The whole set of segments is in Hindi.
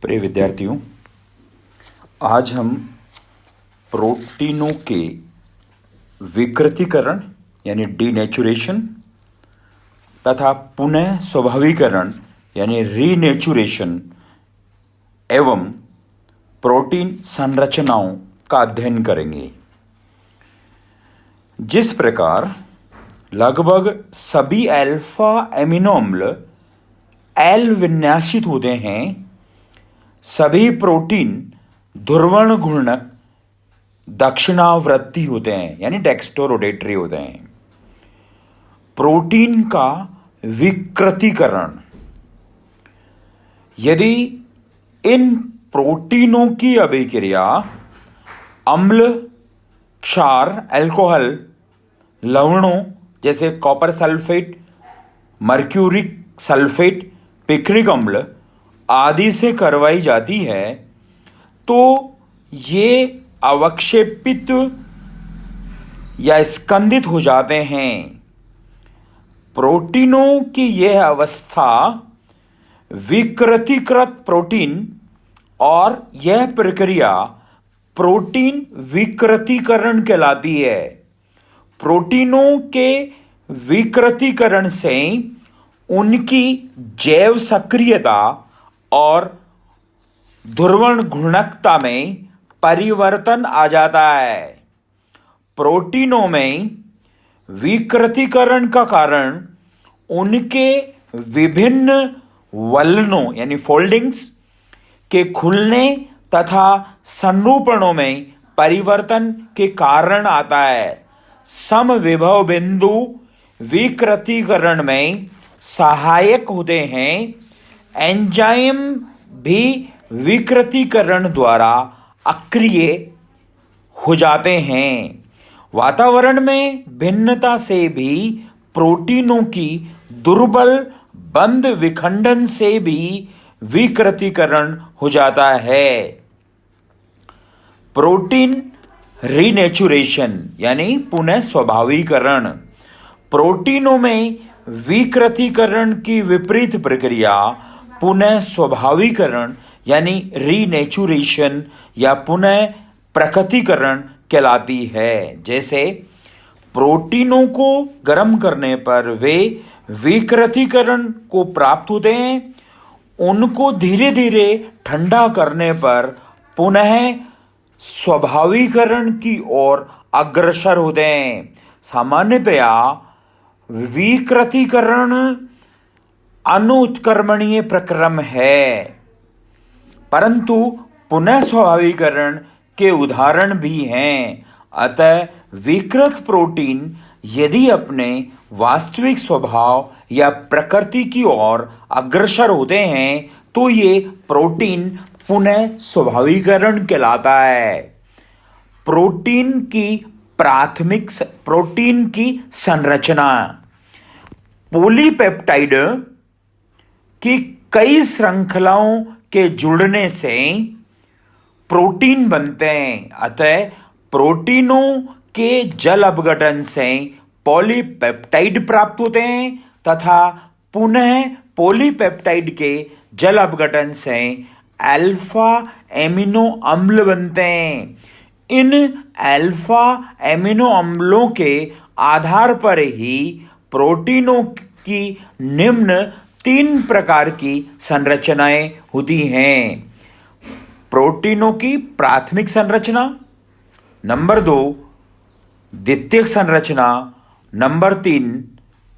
प्रिय विद्यार्थियों, आज हम प्रोटीनों के विकृतीकरण यानी डीनेचुरेशन तथा पुनः स्वाभाविकरण यानी रीनेचुरेशन एवं प्रोटीन संरचनाओं का अध्ययन करेंगे। जिस प्रकार लगभग सभी अल्फा एमिनो अम्ल एल विन्यासित होते हैं, सभी प्रोटीन ध्रुवण घूर्णक दक्षिणावर्ती होते हैं यानी डेक्स्ट्रोरोटेटरी होते हैं। प्रोटीन का विकृतीकरण, यदि इन प्रोटीनों की अभिक्रिया अम्ल, क्षार, अल्कोहल, लवणों जैसे copper sulphate, mercuric sulphate, picric अम्ल आदि से करवाई जाती है तो ये अवक्षेपित या स्कंदित हो जाते हैं। प्रोटीनों की यह अवस्था विकृतीकृत प्रोटीन और यह प्रक्रिया प्रोटीन विकृतीकरण कहलाती है। प्रोटीनों के विकृतीकरण से उनकी जैव सक्रियता और ध्रुवण घूर्णकता में परिवर्तन आ जाता है। प्रोटीनों में विकृतीकरण का कारण उनके विभिन्न वलनों यानी फोल्डिंग्स के खुलने तथा संरूपणों में परिवर्तन के कारण आता है। समविभव बिंदु विकृतीकरण में सहायक होते हैं। एंजाइम भी विकृतीकरण द्वारा अक्रिय हो जाते हैं। वातावरण में भिन्नता से भी प्रोटीनों की दुर्बल बंध विखंडन से भी विकृतीकरण हो जाता है। प्रोटीन रीनेचुरेशन यानी पुनः स्वाभाविकरण, प्रोटीनों में विकृतीकरण की विपरीत प्रक्रिया पुनः स्वाभाविकरण यानी रीनेचुरेशन या पुनः प्रकटीकरण कहलाती है। जैसे प्रोटीनों को गर्म करने पर वे विकृतीकरण को प्राप्त होते हैं, उनको धीरे धीरे ठंडा करने पर पुनः स्वाभाविकरण की ओर अग्रसर होते हैं। सामान्यतया विकृतीकरण अनुत्क्रमणीय प्रक्रम है, परंतु पुनः स्वाभाविकरण के उदाहरण भी हैं। अतः विकृत प्रोटीन यदि अपने वास्तविक स्वभाव या प्रकृति की ओर अग्रसर होते हैं तो ये प्रोटीन पुनः स्वाभाविकरण कहलाता है। प्रोटीन की संरचना, पॉलीपेप्टाइड की कई श्रृंखलाओं के जुड़ने से प्रोटीन बनते हैं। अतः प्रोटीनों के जल अपघटन से पॉलीपेप्टाइड प्राप्त होते हैं तथा पुनः पॉलीपेप्टाइड के जल अपघटन से अल्फा एमिनो अम्ल बनते हैं। इन अल्फा एमिनो अम्लों के आधार पर ही प्रोटीनों की निम्न 3 प्रकार की संरचनाएं होती हैं। प्रोटीनों की प्राथमिक संरचना, नंबर 2 द्वितीयक संरचना, नंबर 3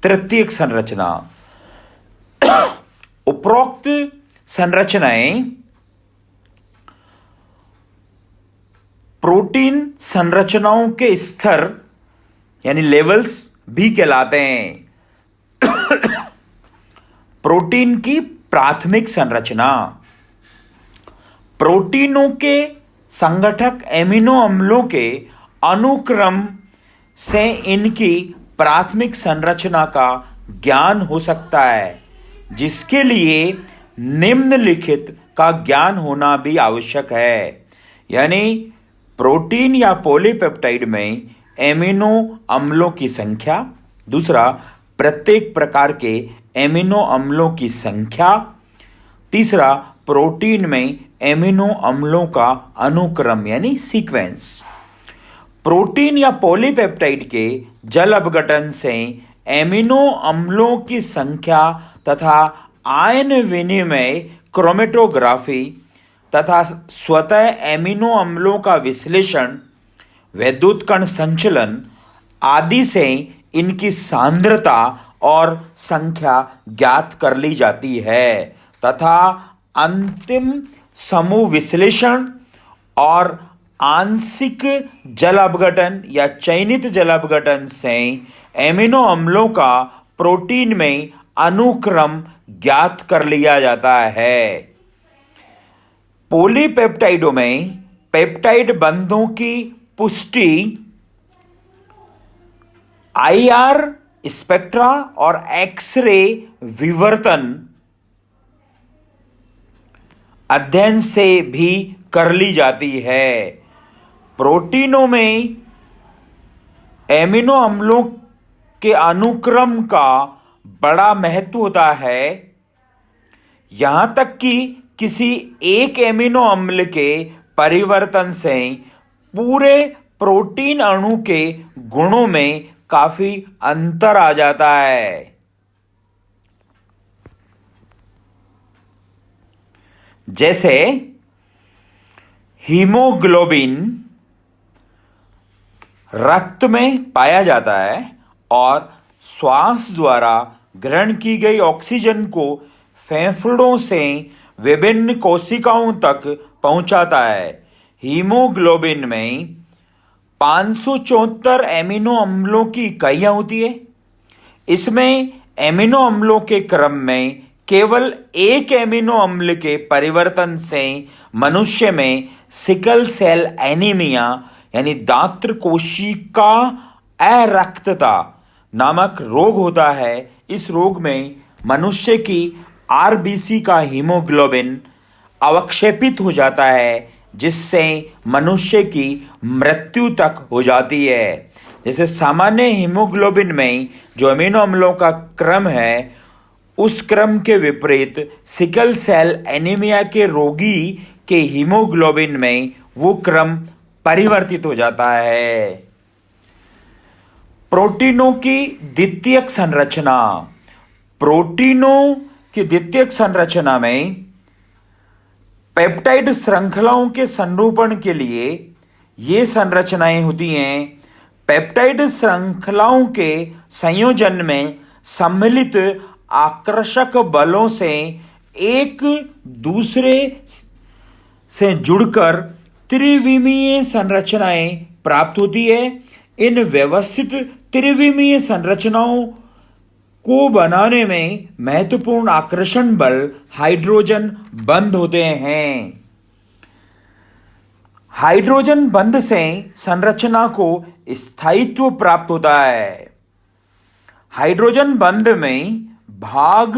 तृतीयक संरचना। उपरोक्त संरचनाएं प्रोटीन संरचनाओं के स्तर यानी लेवल्स भी कहलाते हैं। प्रोटीन की प्राथमिक संरचना, प्रोटीनों के संगठक एमिनो अम्लों के अनुक्रम से इनकी प्राथमिक संरचना का ज्ञान हो सकता है, जिसके लिए निम्नलिखित का ज्ञान होना भी आवश्यक है। यानी प्रोटीन या पॉलीपेप्टाइड में एमिनो अम्लों की संख्या, दूसरा प्रत्येक प्रकार के एमिनो अम्लों की संख्या, तीसरा प्रोटीन में एमिनो अम्लों का अनुक्रम यानी सीक्वेंस। प्रोटीन या पॉलीपेप्टाइड के जल अपघटन से एमिनो अम्लों की संख्या तथा आयन विनिमय, क्रोमेटोग्राफी तथा स्वतः एमिनो अम्लों का विश्लेषण, विद्युत कण संचलन आदि से इनकी सांद्रता और संख्या ज्ञात कर ली जाती है तथा अंतिम समूह विश्लेषण और आंशिक जल अपघटन या चयनित जल अपघटन से एमिनो अम्लों का प्रोटीन में अनुक्रम ज्ञात कर लिया जाता है। पॉलीपेप्टाइडों में पेप्टाइड बंधों की पुष्टि आईआर स्पेक्ट्रा और एक्सरे विवर्तन अध्ययन से भी कर ली जाती है। प्रोटीनों में एमिनो अम्लों के अनुक्रम का बड़ा महत्व होता है, यहां तक कि किसी एक एमिनो अम्ल के परिवर्तन से पूरे प्रोटीन अणु के गुणों में काफी अंतर आ जाता है। जैसे हीमोग्लोबिन रक्त में पाया जाता है और श्वास द्वारा ग्रहण की गई ऑक्सीजन को फेफड़ों से विभिन्न कोशिकाओं तक पहुंचाता है। हीमोग्लोबिन में 574 एमिनो अम्लों की इकाइयां होती है। इसमें एमिनो अम्लों के क्रम में केवल एक एमिनो अम्ल के परिवर्तन से मनुष्य में सिकल सेल एनीमिया यानी दात्र कोशिका अरक्तता नामक रोग होता है। इस रोग में मनुष्य की आरबीसी का हीमोग्लोबिन अवक्षेपित हो जाता है, जिससे मनुष्य की मृत्यु तक हो जाती है। जैसे सामान्य हीमोग्लोबिन में जो अमीनो अम्लों का क्रम है, उस क्रम के विपरीत सिकल सेल एनीमिया के रोगी के हीमोग्लोबिन में वो क्रम परिवर्तित हो जाता है। प्रोटीनों की द्वितीयक संरचना। प्रोटीनों की द्वितीयक संरचना में पेप्टाइड श्रृंखलाओं के संरूपण के लिए ये संरचनाएं होती हैं। पेप्टाइड श्रृंखलाओं के संयोजन में सम्मिलित आकर्षक बलों से एक दूसरे से जुड़कर त्रिविमीय संरचनाएं प्राप्त होती है। इन व्यवस्थित त्रिविमीय संरचनाओं को बनाने में महत्वपूर्ण आकर्षण बल हाइड्रोजन बंध होते हैं। हाइड्रोजन बंध से संरचना को स्थायित्व प्राप्त होता है। हाइड्रोजन बंध में भाग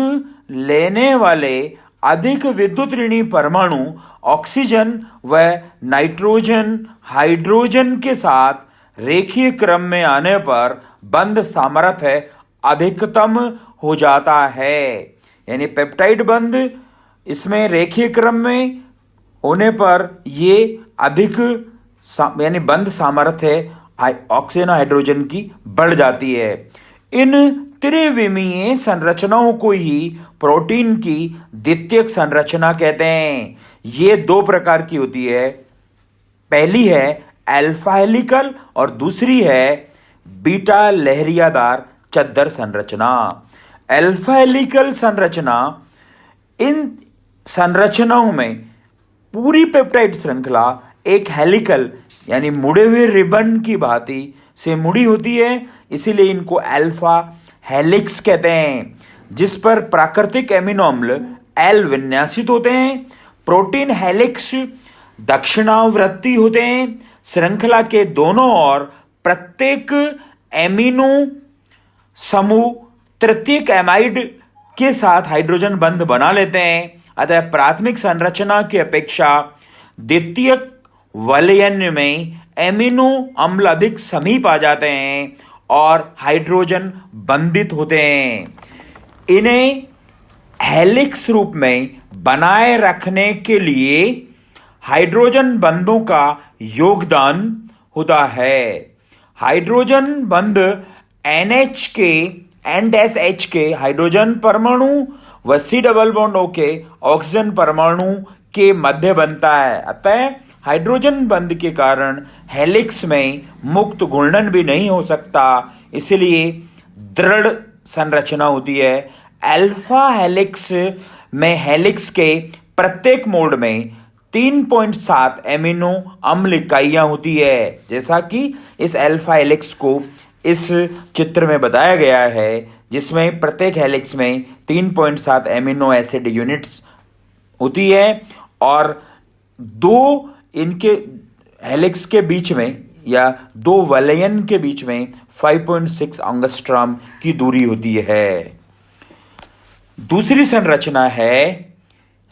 लेने वाले अधिक विद्युत ऋणी परमाणु ऑक्सीजन व नाइट्रोजन हाइड्रोजन के साथ रेखीय क्रम में आने पर बंध सामर्थ्य अधिकतम हो जाता है। यानी पेप्टाइड बंध इसमें रेखीय क्रम में होने पर ये अधिक यानी बंध सामर्थ्य ऑक्सीजन हाइड्रोजन की बढ़ जाती है। इन त्रिविमीय संरचनाओं को ही प्रोटीन की द्वितीयक संरचना कहते हैं। ये दो प्रकार की होती है। पहली है अल्फा हेलिकल और दूसरी है बीटा लहरियादार चद्दर संरचना। अल्फा हेलिकल संरचना, इन संरचनाओं में पूरी पेप्टाइड श्रृंखला एक हेलिकल यानी मुड़े हुए रिबन की भांति से मुड़ी होती है, इसीलिए इनको अल्फा हेलिक्स कहते हैं, जिस पर प्राकृतिक एमिनो अम्ल एल विन्यासित होते हैं। प्रोटीन हेलिक्स दक्षिणावर्ती होते हैं। श्रृंखला के दोनों ओर प्रत्येक एमिनो समूह तृतीयक एमाइड के साथ हाइड्रोजन बंध बना लेते हैं। अतः प्राथमिक संरचना की अपेक्षा द्वितीयक वलयन में एमिनो अम्ल अधिक समीप आ जाते हैं और हाइड्रोजन बंधित होते हैं। इन्हें हेलिक्स रूप में बनाए रखने के लिए हाइड्रोजन बंधों का योगदान होता है। हाइड्रोजन बंध NH के एंड के हाइड्रोजन परमाणु व C डबल बॉन्ड O के ऑक्सीजन परमाणु के मध्य बनता है। अतः हाइड्रोजन बंध के कारण हेलिक्स में मुक्त घूर्णन भी नहीं हो सकता, इसलिए दृढ़ संरचना होती है। अल्फा हेलिक्स में हेलिक्स के प्रत्येक मोड में 3.7 एमिनो अम्ल इकाइयां होती है, जैसा कि इस अल्फा हेलिक्स को इस चित्र में बताया गया है, जिसमें प्रत्येक हेलिक्स में 3.7 एमिनो एसिड यूनिट्स होती है और दो इनके हेलिक्स के बीच में या दो वलयन के बीच में 5.6 एंगस्ट्रॉम की दूरी होती है। दूसरी संरचना है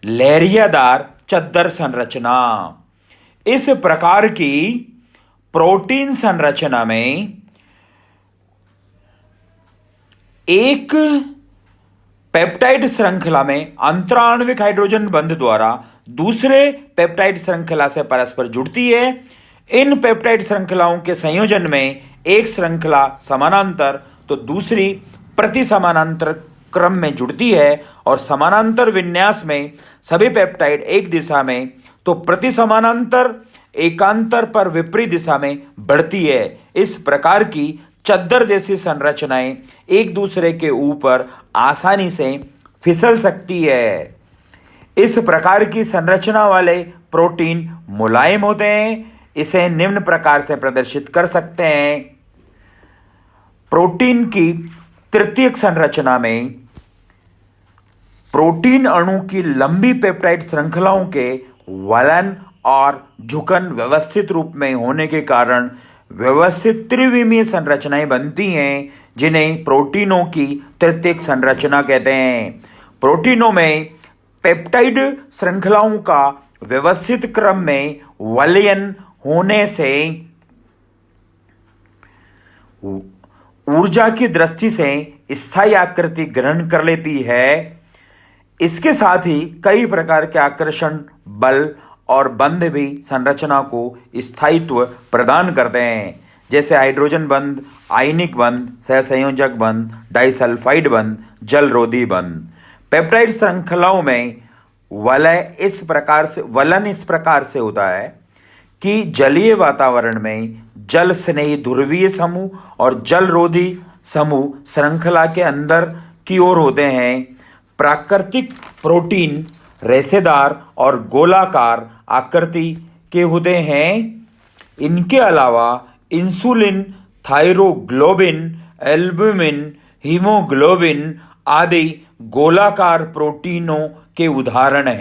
लहरियादार चद्दर संरचना। इस प्रकार की प्रोटीन संरचना में एक पेप्टाइड श्रृंखला में अंतराण्विक हाइड्रोजन बंध द्वारा दूसरे पेप्टाइड श्रृंखला से परस्पर जुड़ती है। इन पेप्टाइड श्रृंखलाओं के संयोजन में एक श्रृंखला समानांतर तो दूसरी प्रति समानांतर क्रम में जुड़ती है और समानांतर विन्यास में सभी पेप्टाइड एक दिशा में तो प्रति समानांतर एकांतर पर विपरीत दिशा में बढ़ती है। इस प्रकार की चद्दर जैसी संरचनाएं एक दूसरे के ऊपर आसानी से फिसल सकती है। इस प्रकार की संरचना वाले प्रोटीन मुलायम होते हैं। इसे निम्न प्रकार से प्रदर्शित कर सकते हैं। प्रोटीन की तृतीयक संरचना में प्रोटीन अणु की लंबी पेप्टाइड श्रृंखलाओं के वलन और झुकन व्यवस्थित रूप में होने के कारण व्यवस्थित त्रिविमीय संरचनाएं बनती हैं, जिन्हें प्रोटीनों की तृतीयक संरचना कहते हैं। प्रोटीनों में पेप्टाइड श्रृंखलाओं का व्यवस्थित क्रम में वलयन होने से ऊर्जा की दृष्टि से स्थायी आकृति ग्रहण कर लेती है। इसके साथ ही कई प्रकार के आकर्षण बल और बंध भी संरचना को स्थायित्व प्रदान करते हैं, जैसे हाइड्रोजन बंध, आयनिक बंध, सहसंयोजक बंध, डाइसल्फाइड बंध, जलरोधी बंध। पेप्टाइड श्रृंखलाओं में वलन इस प्रकार से होता है कि जलीय वातावरण में जल स्नेही ध्रुवीय समूह और जलरोधी समूह श्रृंखला के अंदर की ओर होते हैं। प्राकृतिक प्रोटीन रेशेदार और गोलाकार आकृति के होते हैं। इनके अलावा इंसुलिन, थायरोग्लोबिन, एल्बुमिन, हीमोग्लोबिन आदि गोलाकार प्रोटीनों के उदाहरण हैं।